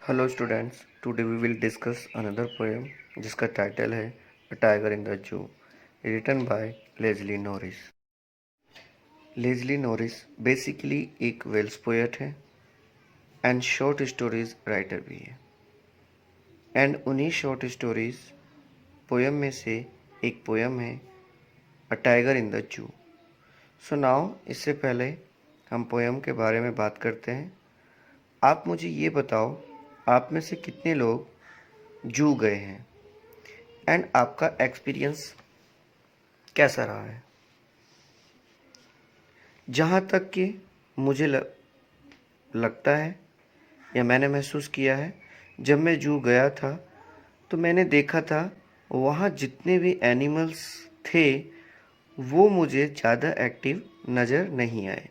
Hello students, today we will discuss another poem जिसका title है a tiger in the zoo, written by Leslie Norris. Leslie Norris basically एक Welsh poet है and short stories writer भी है। And उन्हीं short stories poem में से एक पोएम है अ टाइगर इन द जू। सो नाउ इससे पहले हम पोएम के बारे में बात करते हैं। आप मुझे ये बताओ, आप में से कितने लोग जू गए हैं एंड आपका एक्सपीरियंस कैसा रहा है। जहाँ तक कि मुझे लगता है या मैंने महसूस किया है, जब मैं जू गया था तो मैंने देखा था वहाँ जितने भी एनिमल्स थे वो मुझे ज़्यादा एक्टिव नज़र नहीं आए।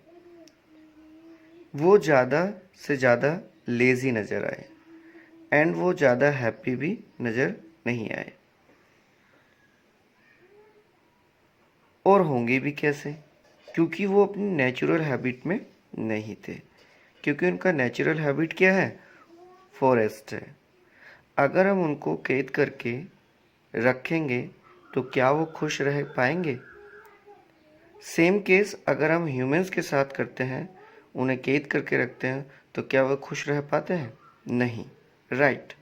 वो ज़्यादा से ज़्यादा लेज़ी नज़र आए एंड वो ज़्यादा हैप्पी भी नज़र नहीं आए। और होंगे भी कैसे? क्योंकि वो अपनी नेचुरल हैबिट में नहीं थे। क्योंकि उनका नेचुरल हैबिट क्या है? फॉरेस्ट है। अगर हम उनको कैद करके रखेंगे तो क्या वो खुश रह पाएंगे? सेम केस अगर हम ह्यूमंस के साथ करते हैं, उन्हें कैद करके रखते हैं, तो क्या वो खुश रह पाते हैं? नहीं, राइट।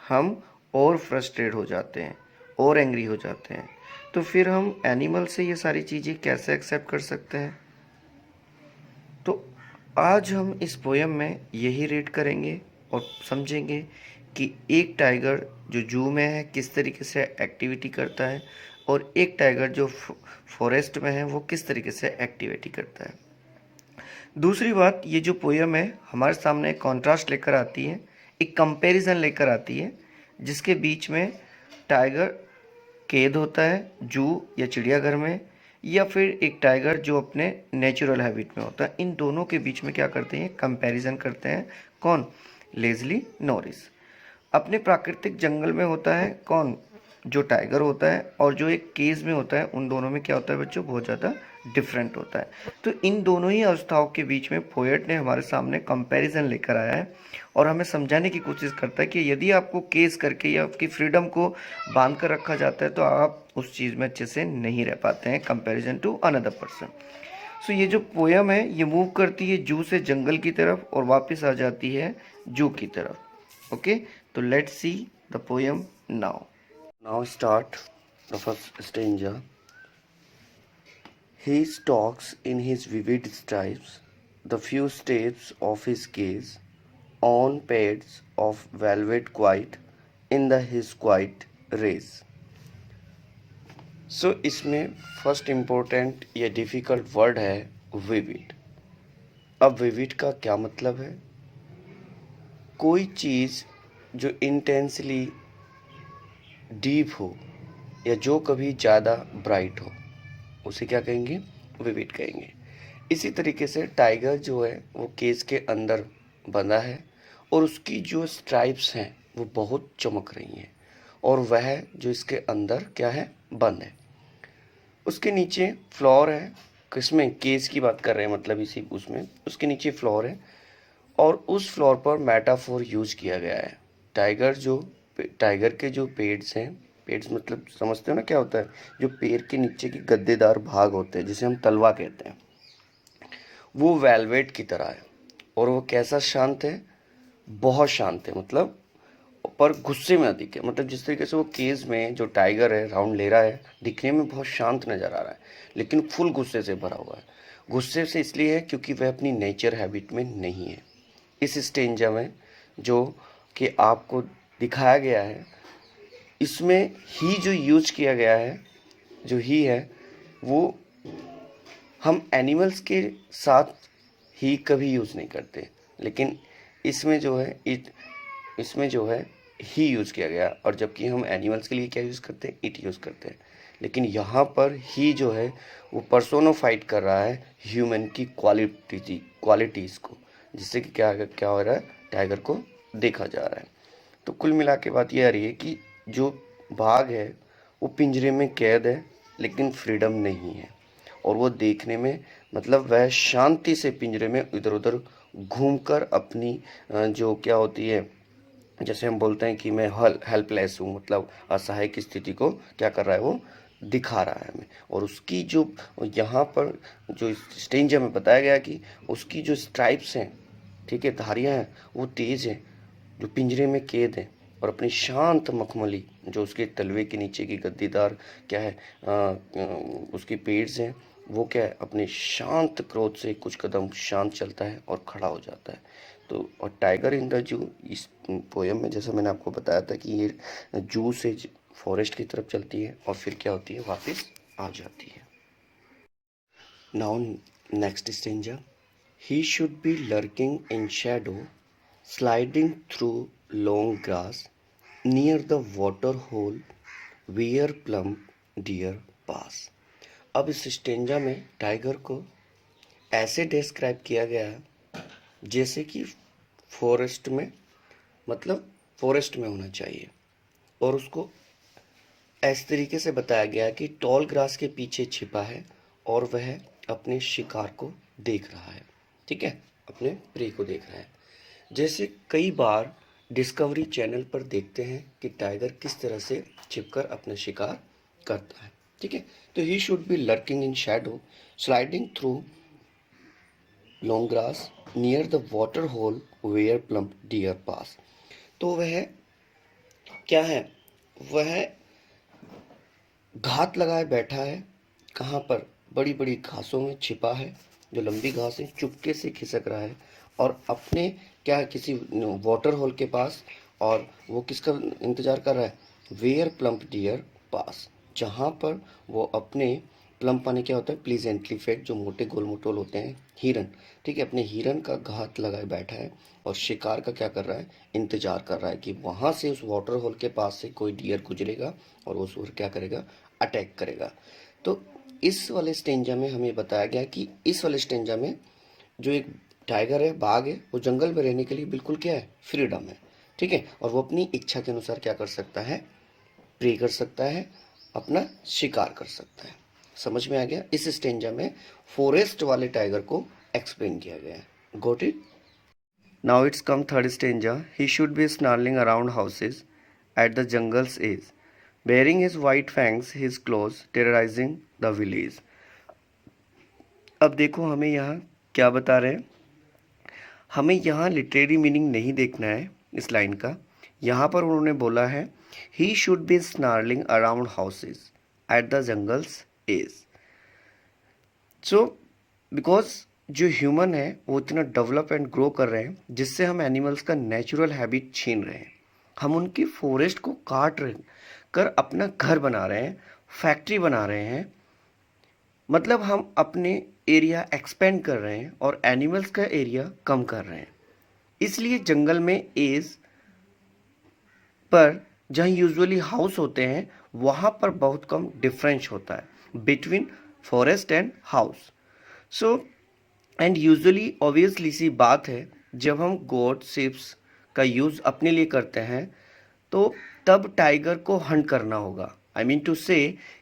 हम और फ्रस्ट्रेट हो जाते हैं और एंग्री हो जाते हैं। तो फिर हम एनिमल से ये सारी चीज़ें कैसे एक्सेप्ट कर सकते हैं? तो आज हम इस पोएम में यही रीड करेंगे और समझेंगे कि एक टाइगर जो जू में है किस तरीके से एक्टिविटी करता है और एक टाइगर जो फॉरेस्ट में है वो किस तरीके से एक्टिविटी करता है। दूसरी बात, ये जो पोएम है हमारे सामने एक कॉन्ट्रास्ट लेकर आती है, एक कंपैरिजन लेकर आती है, जिसके बीच में टाइगर कैद होता है जू या चिड़ियाघर में, या फिर एक टाइगर जो अपने नेचुरल हैबिट में होता है। इन दोनों के बीच में क्या करते हैं? कंपैरिजन करते हैं। कौन? Lazily Norris. अपने प्राकृतिक जंगल में होता है कौन? जो टाइगर होता है, और जो एक केज में होता है, उन दोनों में क्या होता है बच्चों? बहुत ज़्यादा डिफरेंट होता है। तो इन दोनों ही अवस्थाओं के बीच में पोएट ने हमारे सामने कंपैरिजन लेकर आया है और हमें समझाने की कोशिश करता है कि यदि आपको केस करके या आपकी फ्रीडम को बांध कर रखा जाता है तो आप उस चीज़ में अच्छे से नहीं रह पाते हैं कंपैरिजन टू अनदर पर्सन। सो ये जो पोएम है ये मूव करती है जू से जंगल की तरफ और वापस आ जाती है जू की तरफ। ओके, तो let's see the poem now. Now start the first stanza. He stalks in his vivid stripes the few steps of his gaze on pads of velvet quiet in the his quiet race. सो इसमें first important या difficult word है vivid. अब vivid का क्या मतलब है? कोई चीज़ जो इंटेंसली डीप हो या जो कभी ज़्यादा ब्राइट हो उसे क्या कहेंगे? विविड कहेंगे। इसी तरीके से टाइगर जो है वो केज के अंदर बंधा है और उसकी जो स्ट्राइप्स हैं वो बहुत चमक रही हैं और वह जो इसके अंदर क्या है? बंद है। उसके नीचे फ्लोर है, किसमें? केज की बात कर रहे हैं, मतलब इसी उसमें उसके नीचे फ्लोर है और उस फ्लोर पर मेटाफोर यूज किया गया है। टाइगर के जो पेड्स हैं, पेड्स मतलब समझते हो ना क्या होता है? जो पैर के नीचे की गद्देदार भाग होते हैं जिसे हम तलवा कहते हैं, वो वेलवेट की तरह है। और वो कैसा शांत है? बहुत शांत है, मतलब पर गुस्से में अधिक है। मतलब जिस तरीके से वो केज में जो टाइगर है राउंड ले रहा है, दिखने में बहुत शांत नजर आ रहा है लेकिन फुल गुस्से से भरा हुआ है। गुस्से से इसलिए है क्योंकि वह अपनी नेचर हैबिट में नहीं है। इस स्टेंजा में जो कि आपको दिखाया गया है, इसमें ही जो यूज किया गया है, जो ही है वो हम एनिमल्स के साथ ही कभी यूज़ नहीं करते, लेकिन इसमें जो है इसमें जो है ही यूज़ किया गया, और जबकि हम एनिमल्स के लिए क्या यूज़ करते हैं? इट यूज़ करते हैं। लेकिन यहाँ पर ही जो है वो पर्सोनिफाइड कर रहा है ह्यूमन की क्वालिटीज़ को, जिससे कि क्या क्या हो रहा है? टाइगर को देखा जा रहा है। तो कुल मिला के बात यह आ रही है कि जो बाघ है वो पिंजरे में कैद है लेकिन फ्रीडम नहीं है, और वो देखने में मतलब वह शांति से पिंजरे में इधर उधर घूमकर अपनी जो क्या होती है जैसे हम बोलते हैं कि मैं हेल्पलेस हूँ, मतलब असहाय की स्थिति को क्या कर रहा है, वो दिखा रहा है हमें। और उसकी जो यहाँ पर जो स्टेंजा में बताया गया कि उसकी जो स्ट्राइप्स हैं, ठीक है, धारियाँ हैं, वो तेज़ हैं, जो पिंजरे में कैद है, और अपनी शांत मखमली जो उसके तलवे के नीचे की गद्दीदार क्या है, उसकी पेड्स हैं, वो क्या है, अपने शांत क्रोध से कुछ कदम शांत चलता है और खड़ा हो जाता है। तो और टाइगर इन द जू इस पोयम में जैसा मैंने आपको बताया था कि ये जू से फॉरेस्ट की तरफ चलती है और फिर क्या होती है, वापस आ जाती है। Now next stanza, he should be lurking in shadow sliding through long grass near the water hole where plump deer pass। अब इस स्टेंजा में टाइगर को ऐसे डिस्क्राइब किया गया है जैसे कि फॉरेस्ट में, मतलब फॉरेस्ट में होना चाहिए, और उसको इस तरीके से बताया गया है कि टॉल ग्रास के पीछे छिपा है और वह अपने शिकार को देख रहा है, ठीक है, अपने प्रे को देख रहा है। जैसे कई बार डिस्कवरी चैनल पर देखते हैं कि टाइगर किस तरह से छिपकर अपना शिकार करता है, ठीक है। तो he should be lurking in shadow sliding through long grass near the water hole where plump deer pass. तो वह क्या है, वह घात लगाए बैठा है, कहाँ पर, बड़ी बड़ी घासों में छिपा है, जो लंबी घास है, चुपके से खिसक रहा है, और अपने क्या किसी वाटर होल के पास, और वो किसका इंतजार कर रहा है, वेयर प्लम्प डियर पास, जहाँ पर वो अपने प्लम्प पानी क्या होता है, प्लीजेंटली फेड, जो मोटे गोल मोटोल होते हैं, हिरन, ठीक है, अपने हिरन का घात लगाए बैठा है और शिकार का क्या कर रहा है, इंतजार कर रहा है कि वहाँ से उस वाटर होल के पास से कोई डियर गुजरेगा और वो सूर क्या करेगा, अटैक करेगा। तो इस वाले स्टेंजा में हमें बताया गया कि इस वाले स्टेंजा में जो एक टाइगर है, बाघ है, वो जंगल में रहने के लिए बिल्कुल क्या है, फ्रीडम है, ठीक है, और वो अपनी इच्छा के अनुसार क्या कर सकता है, प्रे कर सकता है, अपना शिकार कर सकता है। समझ में आ गया? इस स्टेंजा में फॉरेस्ट वाले टाइगर को एक्सप्लेन किया गया है। Got it? Now it's come third stanza, he should be snarling around houses at the jungle's edge, bearing his white fangs, his claws, terrorizing the village। अब देखो हमें यहाँ क्या बता रहे हैं, हमें यहाँ लिटरेरी मीनिंग नहीं देखना है इस लाइन का। यहाँ पर उन्होंने बोला है he should be snarling around houses at the jungle's edge. So because जो ह्यूमन है वो इतना डेवलप एंड ग्रो कर रहे हैं जिससे हम एनिमल्स का नेचुरल हैबिट छीन रहे हैं, हम उनकी फॉरेस्ट को काट रहे कर अपना घर बना रहे हैं, फैक्ट्री बना रहे हैं, मतलब हम अपने एरिया एक्सपेंड कर रहे हैं और एनिमल्स का एरिया कम कर रहे हैं। इसलिए जंगल में एज पर जहाँ यूजुअली हाउस होते हैं वहाँ पर बहुत कम डिफरेंस होता है between forest and house. So and usually obviously सी बात है, जब हम गोट शिप्स का यूज़ अपने लिए करते हैं तो तब टाइगर को हंट करना होगा। आई मीन टू से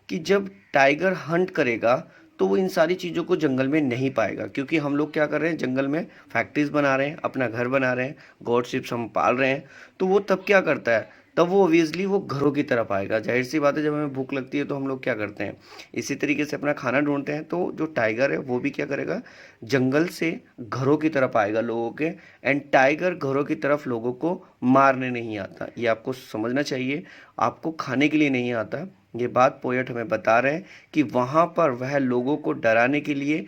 कि जब टाइगर हंट करेगा तो वो इन सारी चीज़ों को जंगल में नहीं पाएगा, क्योंकि हम लोग क्या कर रहे हैं, जंगल में फैक्ट्रीज बना रहे हैं, अपना घर बना रहे हैं, गॉड शिप्स हम पाल रहे हैं, तो वो तब क्या करता है, तब वो ऑब्वियसली वो घरों की तरफ आएगा। जाहिर सी बात है, जब हमें भूख लगती है तो हम लोग क्या करते हैं, इसी तरीके से अपना खाना ढूंढते हैं। तो जो टाइगर है वो भी क्या करेगा, जंगल से घरों की तरफ आएगा लोगों के, एंड टाइगर घरों की तरफ लोगों को मारने नहीं आता, ये आपको समझना चाहिए, आपको खाने के लिए नहीं आता। ये बात पोएट हमें बता रहे हैं कि वहाँ पर वह लोगों को डराने के लिए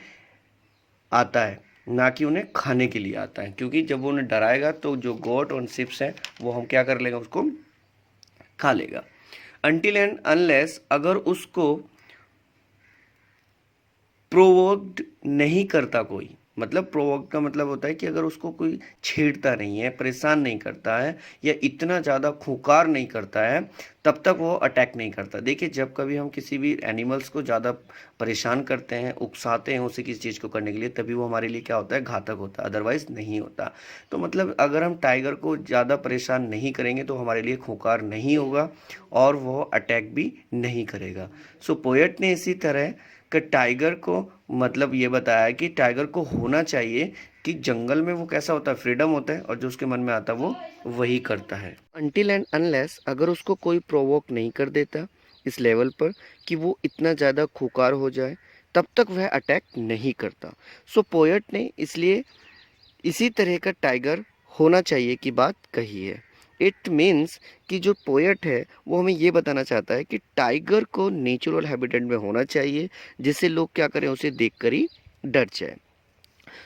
आता है, ना कि उन्हें खाने के लिए आता है, क्योंकि जब वो उन्हें डराएगा तो जो गोट और शिप्स हैं वो हम क्या कर लेंगे, उसको खा लेगा। अनटिल एंड अनलेस अगर उसको प्रोवोक्ड नहीं करता कोई, मतलब प्रोवोक का मतलब होता है कि अगर उसको कोई छेड़ता नहीं है, परेशान नहीं करता है, या इतना ज़्यादा खूंखार नहीं करता है, तब तक वो अटैक नहीं करता। देखिए, जब कभी हम किसी भी एनिमल्स को ज़्यादा परेशान करते हैं, उकसाते हैं उसे किसी चीज़ को करने के लिए, तभी वो हमारे लिए क्या होता है, घातक होता है, अदरवाइज़ नहीं होता। तो मतलब अगर हम टाइगर को ज़्यादा परेशान नहीं करेंगे तो हमारे लिए खूंखार नहीं होगा और वो अटैक भी नहीं करेगा। सो पोएट ने इसी तरह कि टाइगर को मतलब ये बताया कि टाइगर को होना चाहिए कि जंगल में वो कैसा होता है, फ्रीडम होता है और जो उसके मन में आता है वो वही करता है, अनटिल एंड अनलेस अगर उसको कोई प्रोवोक नहीं कर देता इस लेवल पर कि वो इतना ज़्यादा खुकार हो जाए, तब तक वह अटैक नहीं करता। सो पोएट ने इसलिए इसी तरह का टाइगर होना चाहिए की बात कही है। इट मीन्स कि जो पोएट है वो हमें ये बताना चाहता है कि टाइगर को नेचुरल हैबिटेट में होना चाहिए, जिससे लोग क्या करें, उसे देखकर ही डर जाए।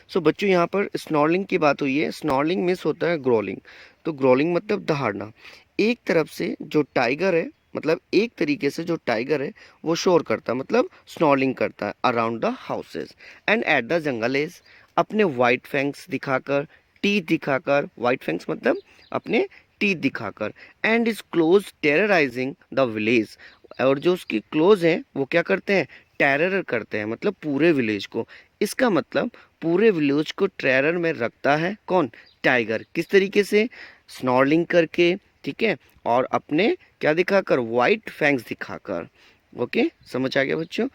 सो बच्चों यहाँ पर स्नॉर्लिंग की बात हुई है। स्नॉर्लिंग मिस होता है ग्रोलिंग। तो ग्रोलिंग मतलब दहाड़ना। एक तरफ से जो टाइगर है, मतलब एक तरीके से जो टाइगर है वो शोर करता है, मतलब स्नॉर्लिंग करता है around the houses and at the jungle edge, अपने वाइट फैंक्स दिखाकर, टीथ दिखाकर, वाइट फैंक्स मतलब अपने टीथ दिखाकर, and is close terrorising the village, और जो उसकी क्लोज हैं वो क्या करते हैं, टेरर करते हैं, मतलब पूरे विलेज को। इसका मतलब पूरे विलेज को टेरर में रखता है कौन, टाइगर। किस तरीके से, स्नॉर्लिंग करके, ठीक है, और अपने क्या दिखाकर, वाइट फैंग्स दिखाकर। ओके, समझ आ गया बच्चों।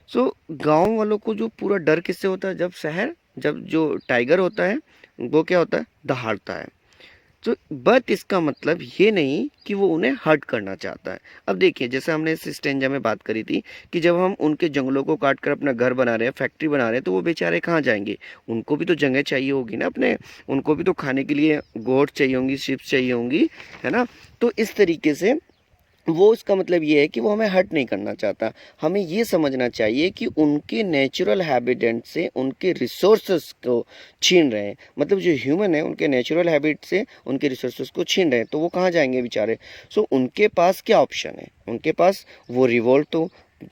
सो गांव वालों को जो पूरा डर किससे होता है, जब जो टाइगर होता है वो क्या होता है, दहाड़ता है। तो बट इसका मतलब ये नहीं कि वो उन्हें हर्ट करना चाहता है। अब देखिए, जैसे हमने इस स्टेंजा में बात करी थी कि जब हम उनके जंगलों को काट कर अपना घर बना रहे हैं, फैक्ट्री बना रहे हैं, तो वो बेचारे कहाँ जाएंगे, उनको भी तो जगह चाहिए होगी ना अपने, उनको भी तो खाने के लिए गोट चाहिए होंगी, शिप्स चाहिए होंगी, है ना। तो इस तरीके से वो, इसका मतलब ये है कि वो हमें हर्ट नहीं करना चाहता। हमें ये समझना चाहिए कि उनके नेचुरल हैबिटेट से उनके रिसोर्सेस को छीन रहे हैं, मतलब जो ह्यूमन है उनके नेचुरल हैबिट से उनके रिसोर्सेस को छीन रहे हैं, तो वो कहाँ जाएंगे बेचारे। सो उनके पास क्या ऑप्शन है, उनके पास वो रिवोल्ट तो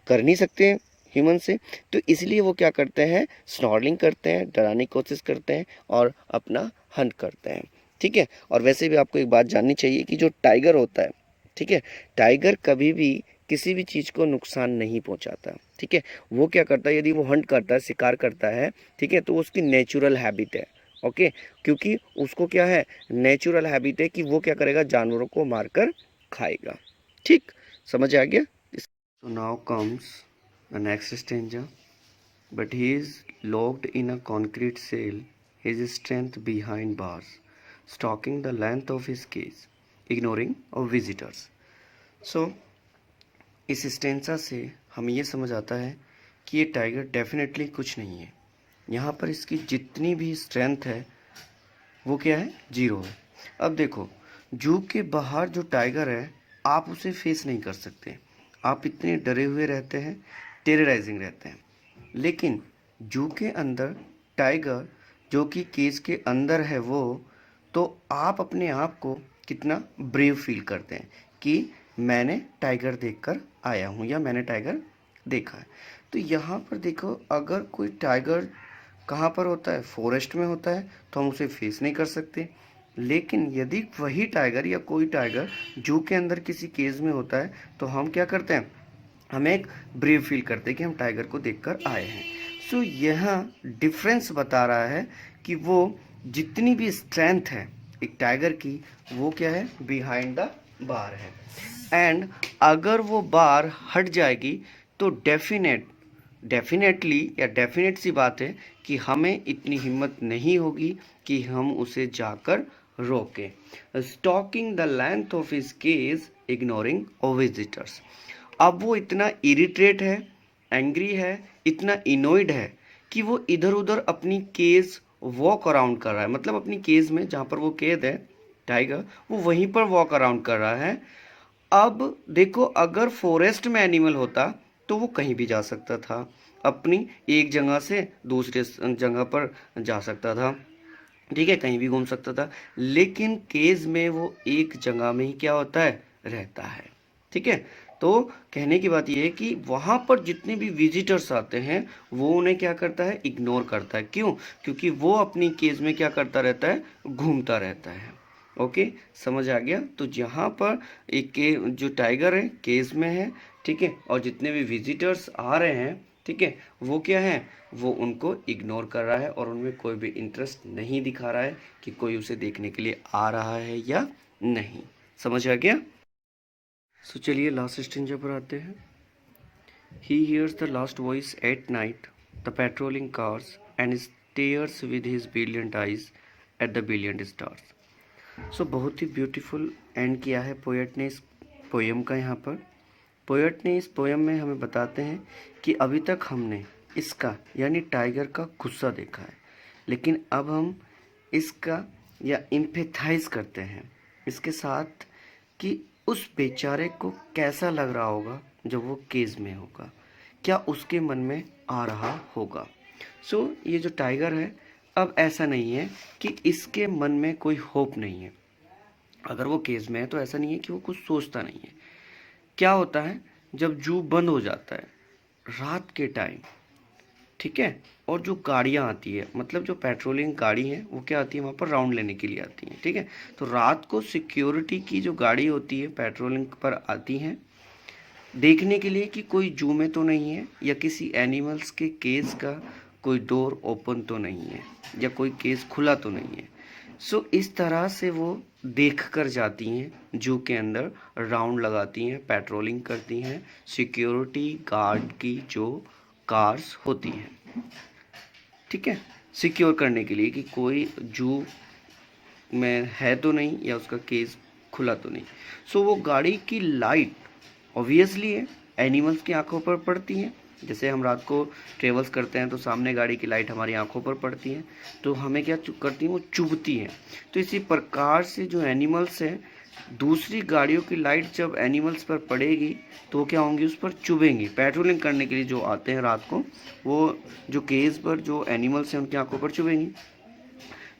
कर नहीं सकते ह्यूमन से, तो इसलिए वो क्या करते हैं, स्नॉर्लिंग करते हैं, डराने की कोशिश करते हैं और अपना हंट करते हैं। ठीक है, और वैसे भी आपको एक बात जाननी चाहिए कि जो टाइगर होता है, ठीक है, टाइगर कभी भी किसी भी चीज़ को नुकसान नहीं पहुंचाता। ठीक है, वो क्या करता है, यदि वो हंट करता है, शिकार करता है, ठीक है, तो उसकी नेचुरल हैबिट है। ओके, क्योंकि उसको क्या है, नेचुरल हैबिट है कि वो क्या करेगा, जानवरों को मारकर खाएगा। ठीक, समझ आ गया। So now comes the next stanza, but he is locked in a concrete cell, his strength behind bars, stalking the length of his cage, ignoring of visitors. सो इस स्टेंसा से हमें ये समझ आता है कि ये टाइगर डेफिनेटली कुछ नहीं है। यहाँ पर इसकी जितनी भी स्ट्रेंथ है वो क्या है, जीरो है। अब देखो, जू के बाहर जो टाइगर है आप उसे फेस नहीं कर सकते, आप इतने डरे हुए रहते हैं, टेरराइजिंग रहते हैं। लेकिन जू के अंदर टाइगर जो कि केज के अंदर है वो, तो आप अपने आप को कितना ब्रेव फील करते हैं कि मैंने टाइगर देखकर आया हूँ या मैंने टाइगर देखा है। तो यहाँ पर देखो, अगर कोई टाइगर कहाँ पर होता है, फॉरेस्ट में होता है, तो हम उसे फेस नहीं कर सकते। लेकिन यदि वही टाइगर या कोई टाइगर जू के अंदर किसी केज में होता है, तो हम क्या करते हैं, हमें एक ब्रेव फील करते हैं कि हम टाइगर को देखकर आए हैं। सो यह डिफरेंस बता रहा है कि वो जितनी भी स्ट्रेंथ है एक टाइगर की, वो क्या है, बिहाइंड द बार है। एंड अगर वो बार हट जाएगी तो डेफिनेटली या डेफिनेट सी बात है कि हमें इतनी हिम्मत नहीं होगी कि हम उसे जाकर रोकें। Stalking the length of his cage, ignoring of visitors. अब वो इतना इरिटेट है, एंग्री है, इतना इनोइड है कि वो इधर उधर अपनी केज वॉक अराउंड कर रहा है, मतलब अपनी केज में जहाँ पर वो कैद है टाइगर, वो वहीं पर वॉक अराउंड कर रहा है। अब देखो, अगर फॉरेस्ट में एनिमल होता तो वो कहीं भी जा सकता था, अपनी एक जगह से दूसरे जगह पर जा सकता था, ठीक है, कहीं भी घूम सकता था। लेकिन केज में वो एक जगह में ही क्या होता है, रहता है। ठीक है, तो कहने की बात ये है कि वहाँ पर जितने भी विजिटर्स आते हैं वो उन्हें क्या करता है, इग्नोर करता है। क्यों, क्योंकि वो अपनी केज में क्या करता रहता है, घूमता रहता है। ओके, समझ आ गया। तो यहाँ पर एक के जो टाइगर है केज में है, ठीक है, और जितने भी विजिटर्स आ रहे हैं, ठीक है, वो क्या है, वो उनको इग्नोर कर रहा है और उनमें कोई भी इंटरेस्ट नहीं दिखा रहा है कि कोई उसे देखने के लिए आ रहा है या नहीं। समझ आ गया। सो चलिए लास्ट स्टेंजा पर आते हैं। He hears the last voice at night, the patrolling cars, and stares with his brilliant eyes at the brilliant stars. सो बहुत ही ब्यूटीफुल एंड किया है पोएट ने इस पोएम का। यहाँ पर पोएट ने इस पोएम में हमें बताते हैं कि अभी तक हमने इसका यानी टाइगर का गुस्सा देखा है, लेकिन अब हम इसका या इम्पैथाइज करते हैं इसके साथ कि उस बेचारे को कैसा लग रहा होगा जब वो केज में होगा, क्या उसके मन में आ रहा होगा। सो ये जो टाइगर है अब ऐसा नहीं है कि इसके मन में कोई होप नहीं है। अगर वो केज में है तो ऐसा नहीं है कि वो कुछ सोचता नहीं है। क्या होता है जब जू बंद हो जाता है रात के टाइम, ठीक है, और जो गाड़ियाँ आती है, मतलब जो पेट्रोलिंग गाड़ी है वो क्या आती है वहाँ पर राउंड लेने के लिए आती हैं, ठीक है। तो रात को सिक्योरिटी की जो गाड़ी होती है पेट्रोलिंग पर आती हैं देखने के लिए कि कोई जू में तो नहीं है या किसी एनिमल्स के केज का कोई डोर ओपन तो नहीं है या कोई केज खुला तो नहीं है। सो इस तरह से वो देख कर जाती हैं जू के अंदर, राउंड लगाती हैं, पेट्रोलिंग करती हैं, सिक्योरिटी गार्ड की जो कार्स होती हैं, ठीक है, सिक्योर करने के लिए कि कोई जू में है तो नहीं या उसका केस खुला तो नहीं। सो वो गाड़ी की लाइट ऑब्वियसली है एनिमल्स की आंखों पर पड़ती हैं। जैसे हम रात को ट्रेवल्स करते हैं तो सामने गाड़ी की लाइट हमारी आंखों पर पड़ती है तो हमें क्या करती हैं, वो चुभती हैं। तो इसी प्रकार से जो एनिमल्स हैं दूसरी गाड़ियों की लाइट जब एनिमल्स पर पड़ेगी तो क्या होंगी, उस पर चुभेंगी। पेट्रोलिंग करने के लिए जो आते हैं रात को वो जो केज पर जो एनिमल्स हैं उनकी आंखों पर चुभेंगी।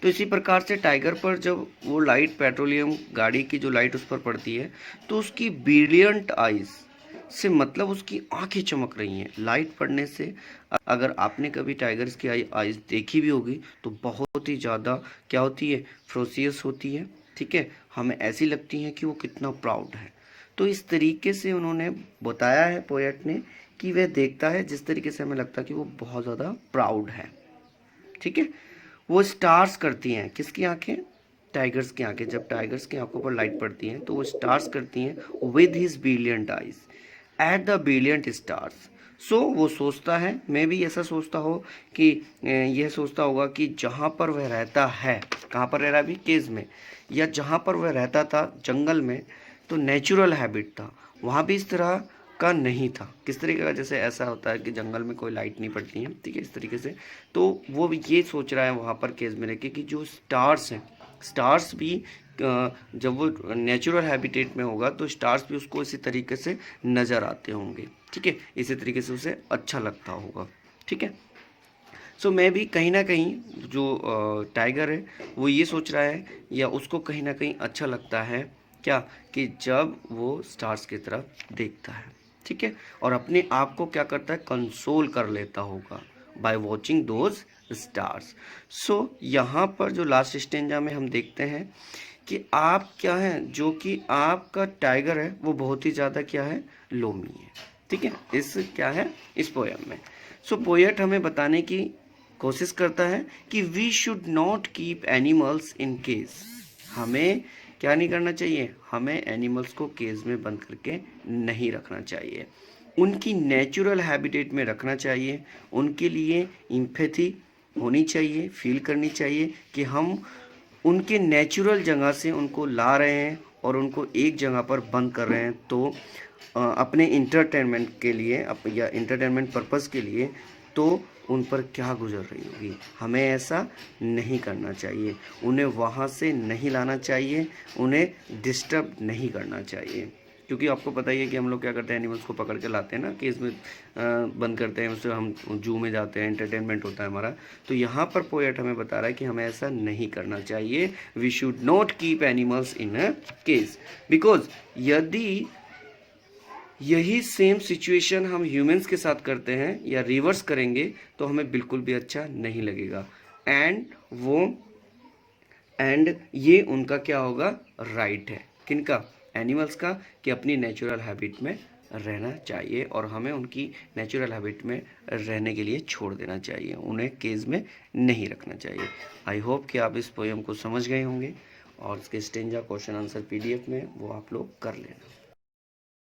तो इसी प्रकार से टाइगर पर जब वो लाइट पेट्रोलियम गाड़ी की जो लाइट उस पर पड़ती है तो उसकी ब्रिलियंट आइज से मतलब उसकी आंखें चमक रही हैं लाइट पड़ने से। अगर आपने कभी टाइगर्स की आइज देखी भी होगी तो बहुत ही ज़्यादा क्या होती है, फ्रोसियस होती है, ठीक है, हमें ऐसी लगती है कि वो कितना प्राउड है। तो इस तरीके से उन्होंने बताया है पोएट ने कि वह देखता है जिस तरीके से हमें लगता है कि वो बहुत ज़्यादा प्राउड है, ठीक है। वो स्टार्स करती हैं, किसकी आंखें, टाइगर्स की आंखें। जब टाइगर्स की आंखों पर लाइट पड़ती हैं तो वो स्टार्स करती हैं with his brilliant eyes at the brilliant stars. So वो सोचता है, मैं भी ऐसा सोचता हो कि यह सोचता होगा कि जहाँ पर वह रहता है, कहाँ पर रह रहा है अभी, केज में, या जहाँ पर वह रहता था जंगल में तो नेचुरल हैबिट था, वहाँ भी इस तरह का नहीं था। किस तरीके का, जैसे ऐसा होता है कि जंगल में कोई लाइट नहीं पड़ती है, ठीक है, इस तरीके से। तो वो ये सोच रहा है वहाँ पर केज में रह के कि जो स्टार्स हैं, स्टार्स भी जब वो नेचुरल हैबिटेट में होगा तो स्टार्स भी उसको इसी तरीके से नज़र आते होंगे, ठीक है, इसी तरीके से उसे अच्छा लगता होगा, ठीक है। सो मैं भी कहीं ना कहीं जो टाइगर है वो ये सोच रहा है या उसको कहीं ना कहीं अच्छा लगता है क्या, कि जब वो स्टार्स की तरफ देखता है, ठीक है, और अपने आप को क्या करता है, कंसोल कर लेता होगा बाय वॉचिंग दोज स्टार्स। सो यहाँ पर जो लास्ट स्टेंजा में हम देखते हैं कि आप क्या हैं, जो कि आपका टाइगर है वो बहुत ही ज़्यादा क्या है, लोमी है, ठीक है, इस क्या है, इस पोएम में। सो पोएट हमें बताने की कोशिश करता है कि we should not keep animals in cage. हमें क्या नहीं करना चाहिए, हमें एनिमल्स को केज में बंद करके नहीं रखना चाहिए, उनकी नेचुरल हैबिटेट में रखना चाहिए। उनके लिए इम्पैथी होनी चाहिए, फील करनी चाहिए कि हम उनके नेचुरल जगह से उनको ला रहे हैं और उनको एक जगह पर बंद कर रहे हैं। तो अपने इंटरटेनमेंट के लिए या इंटरटेनमेंट पर्पस के लिए तो उन पर क्या गुजर रही होगी, हमें ऐसा नहीं करना चाहिए, उन्हें वहाँ से नहीं लाना चाहिए, उन्हें डिस्टर्ब नहीं करना चाहिए। क्योंकि आपको पता ही है कि हम लोग क्या करते हैं, एनिमल्स को पकड़ के लाते हैं ना, केज में बंद करते हैं, उससे हम जू में जाते हैं, एंटरटेनमेंट होता है हमारा। तो यहाँ पर पोएट हमें बता रहा है कि हमें ऐसा नहीं करना चाहिए, we should not keep animals in a cage, because यदि यही सेम सिचुएशन हम ह्यूमंस के साथ करते हैं या रिवर्स करेंगे तो हमें बिल्कुल भी अच्छा नहीं लगेगा। एंड ये उनका क्या होगा, राइट है, किनका, एनिमल्स का, कि अपनी नेचुरल हैबिट में रहना चाहिए और हमें उनकी नेचुरल हैबिट में रहने के लिए छोड़ देना चाहिए, उन्हें केज में नहीं रखना चाहिए। आई होप कि आप इस पोएम को समझ गए होंगे और इसके स्टेंजा क्वेश्चन आंसर PDF में वो आप लोग कर लेना।